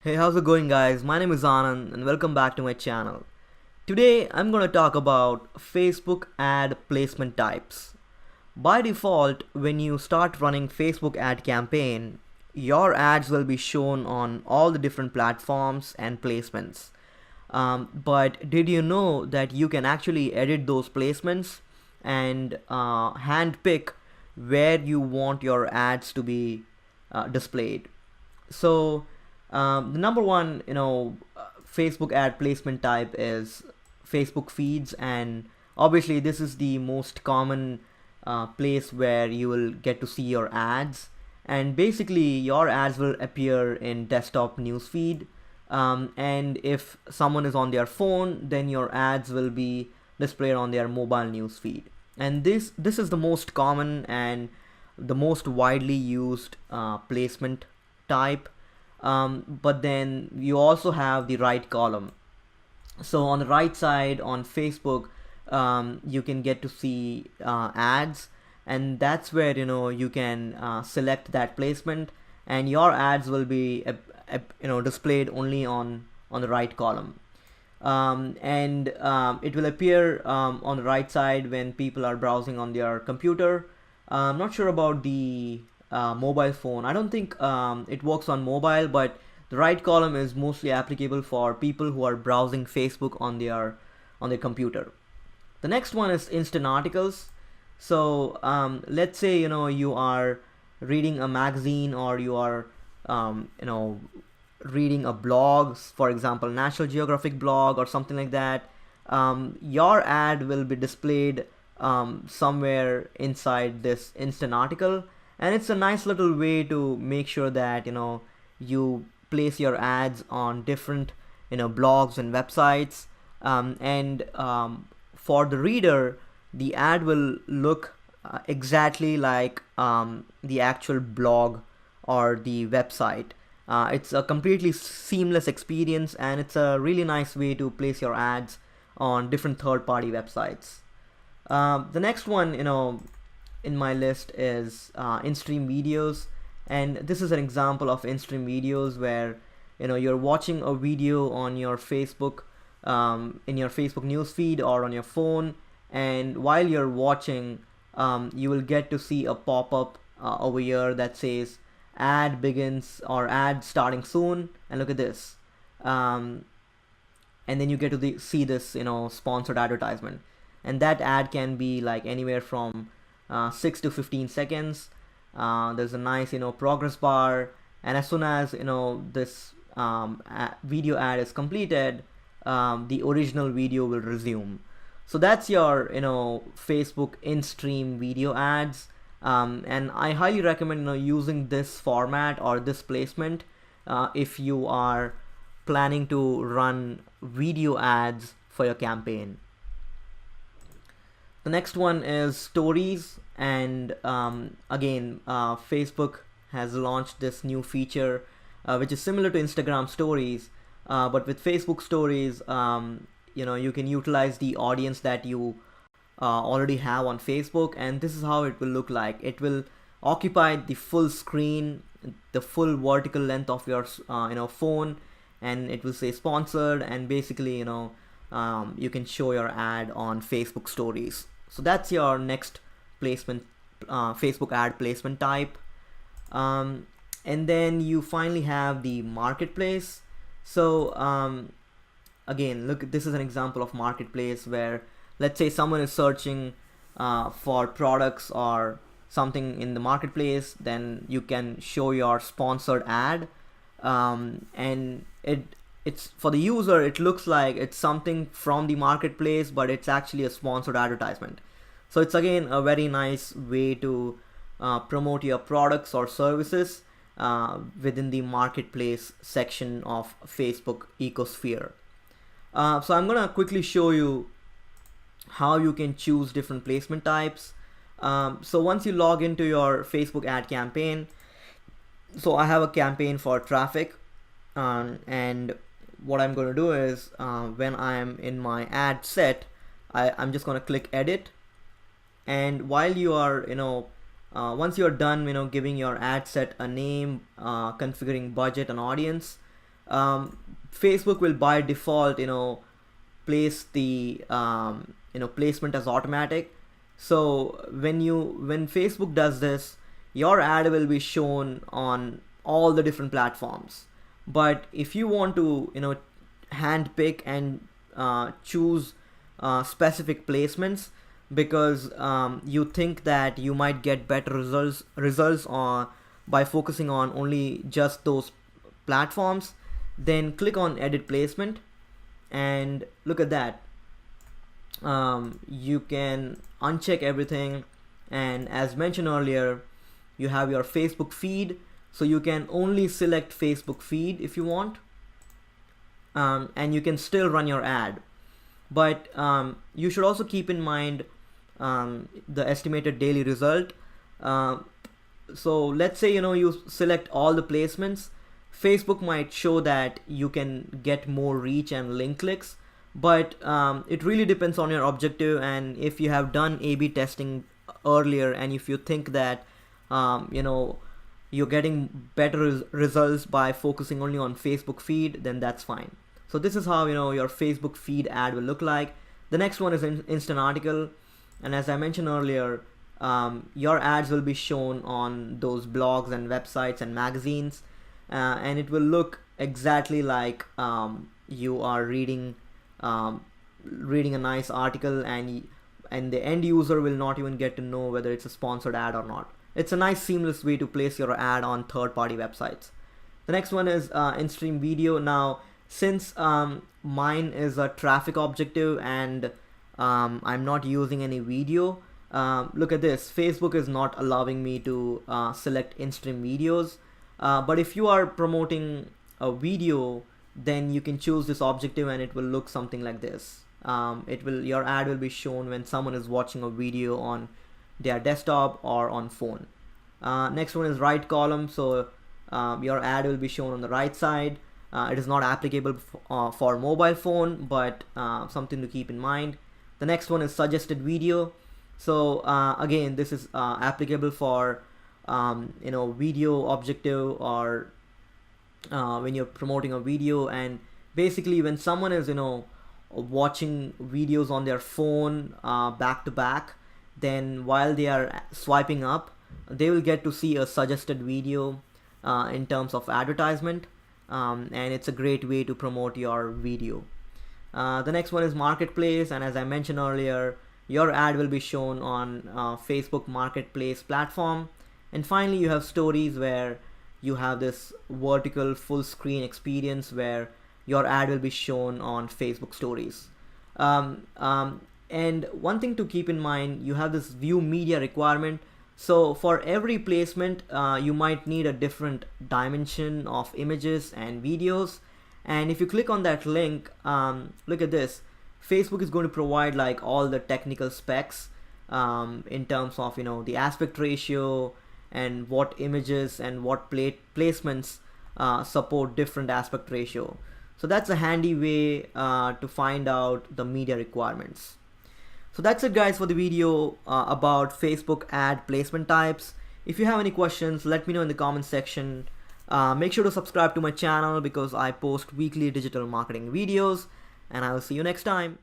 Hey, how's it going, guys? My name is Anand and welcome back to my channel. Today I'm going to talk about Facebook ad placement types. By default, when you start running Facebook ad campaign, your ads will be shown on all the different platforms and placements. But did you know that you can actually edit those placements and hand pick where you want your ads to be displayed? So the number one, Facebook ad placement type is Facebook feeds, and obviously this is the most common place where you will get to see your ads. And basically, your ads will appear in desktop newsfeed. And if someone is on their phone, then your ads will be displayed on their mobile newsfeed. And this is the most common and the most widely used placement type. But then you also have the right column. So on the right side on Facebook, you can get to see ads, and that's where you can select that placement, and your ads will be displayed only on the right column. And it will appear on the right side when people are browsing on their computer. I'm not sure about the mobile phone. I don't think it works on mobile, but the right column is mostly applicable for people who are browsing Facebook on their computer. The next one is instant articles. So let's say you are reading a magazine, or you are reading a blog, for example National Geographic blog or something like that. Your ad will be displayed somewhere inside this instant article, and it's a nice little way to make sure that you place your ads on different blogs and websites. And for the reader, the ad will look exactly like the actual blog or the website. It's a completely seamless experience, and it's a really nice way to place your ads on different third-party websites. The next one in my list is in-stream videos, and this is an example of in-stream videos where you're watching a video on your Facebook, in your Facebook newsfeed or on your phone, and while you're watching, you will get to see a pop-up over here that says ad begins or ad starting soon, and look at this. And then you get to see this sponsored advertisement, and that ad can be like anywhere from 6 to 15 seconds. There's a nice progress bar, and as soon as this video ad is completed, the original video will resume. So that's your Facebook in-stream video ads. And I highly recommend using this format or this placement if you are planning to run video ads for your campaign. The next one is stories, and again, Facebook has launched this new feature which is similar to Instagram stories, but with Facebook stories, you can utilize the audience that you already have on Facebook, and this is how it will look like. It will occupy the full screen, the full vertical length of your phone, and it will say sponsored, and basically you can show your ad on Facebook stories. So that's your next placement, Facebook ad placement type. And then you finally have the marketplace. So again, look, this is an example of marketplace where, let's say someone is searching for products or something in the marketplace, then you can show your sponsored ad, and it's for the user, it looks like it's something from the marketplace, but it's actually a sponsored advertisement. So it's again a very nice way to promote your products or services within the marketplace section of Facebook ecosphere. So I'm gonna quickly show you how you can choose different placement types. So once you log into your Facebook ad campaign, so I have a campaign for traffic, and what I'm going to do is when I'm in my ad set, I'm just going to click edit, and while you are once you're done giving your ad set a name, configuring budget and audience, Facebook will by default, place the placement as automatic. So when Facebook does this, your ad will be shown on all the different platforms. But if you want to hand pick and choose specific placements, because you think that you might get better results on by focusing on only just those platforms, then click on edit placement and look at that. You can uncheck everything, and as mentioned earlier, you have your Facebook feed, so you can only select Facebook feed if you want, and you can still run your ad. But you should also keep in mind the estimated daily result. So let's say you select all the placements. Facebook might show that you can get more reach and link clicks, but it really depends on your objective, and if you have done A/B testing earlier and if you think that you're getting better results by focusing only on Facebook feed, then that's fine. So this is how your Facebook feed ad will look like. The next one is instant article, and as I mentioned earlier, your ads will be shown on those blogs and websites and magazines, and it will look exactly like you are reading a nice article, and the end user will not even get to know whether it's a sponsored ad or not. It's a nice seamless way to place your ad on third-party websites. The next one is in-stream video. Now, since mine is a traffic objective and I'm not using any video, look at this. Facebook is not allowing me to select in-stream videos. But if you are promoting a video, then you can choose this objective and it will look something like this. Your ad will be shown when someone is watching a video on their desktop or on phone. Next one is right column. So your ad will be shown on the right side. It is not applicable for mobile phone, but something to keep in mind. The next one is suggested video. So again, this is applicable for video objective, or when you're promoting a video, and basically when someone is watching videos on their phone back to back, then while they are swiping up, they will get to see a suggested video in terms of advertisement, and it's a great way to promote your video. The next one is marketplace, and as I mentioned earlier, your ad will be shown on Facebook Marketplace platform. And finally, you have stories, where you have this vertical full screen experience where your ad will be shown on Facebook stories. And one thing to keep in mind, you have this view media requirement. So for every placement, you might need a different dimension of images and videos. And if you click on that link, look at this. Facebook is going to provide like all the technical specs in terms of the aspect ratio and what images and what placements support different aspect ratio. So that's a handy way to find out the media requirements. So that's it, guys, for the video about Facebook ad placement types. If you have any questions, let me know in the comment section. Make sure to subscribe to my channel because I post weekly digital marketing videos, and I will see you next time.